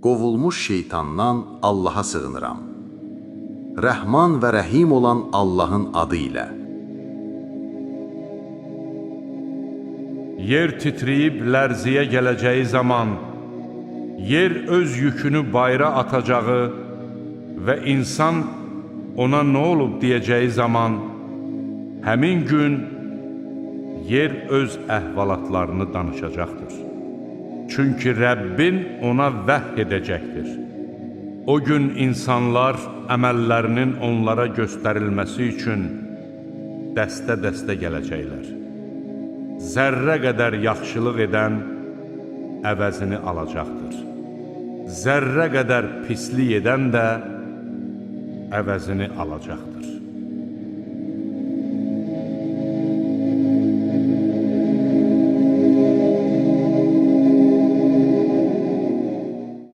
qovulmuş şeytandan Allaha sığınıram. Rəhman və Rəhim olan Allahın adı ilə. Yer titriyib lərziyə gələcəyi zaman, yer öz yükünü bayra atacağı və insan ona nə olub deyəcəyi zaman, həmin gün yer öz əhvalatlarını danışacaqdır. Çünki Rəbbin ona vəhy edəcəkdir. O gün insanlar əməllərinin onlara göstərilməsi üçün dəstə-dəstə gələcəklər. Zərrə qədər yaxşılıq edən əvəzini alacaqdır. Zərrə qədər pislik edən də əvəzini alacaqdır.